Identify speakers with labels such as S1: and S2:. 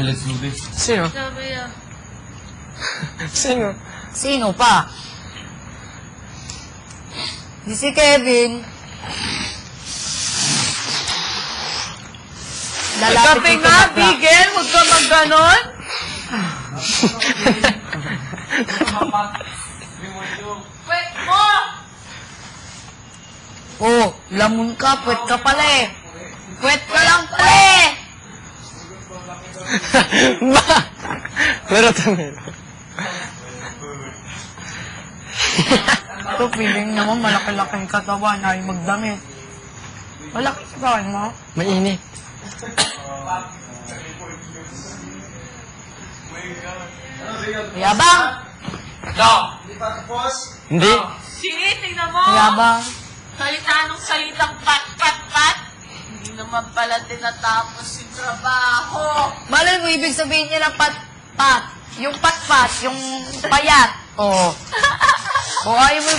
S1: let's do this.
S2: Sino?
S3: Sabi ah.
S2: Sino?
S4: Sino pa? Di si Kevin.
S3: Gabi nga, Bigel! Huwag ka mag-ganon! Pwet mo!
S4: Oh, lamon ka. Pwet ka pala eh. Pwet ka lang pala eh.
S2: Ba? Pero tamil.
S4: Ito, feeling naman malaki-laking katawan ay magdamit. Malaki sa mo?
S2: Mainit.
S4: Yabang!
S2: Hindi.
S3: Sige, tingnan mo!
S4: Yabang!
S3: Salita ng salitang pat-pat-pat. Hindi naman pala tinatapos yung trabaho.
S4: Malay mo, ibig sabihin niya ng pat-pat. Yung pat-pat, yung payat. Oo. O ayaw mo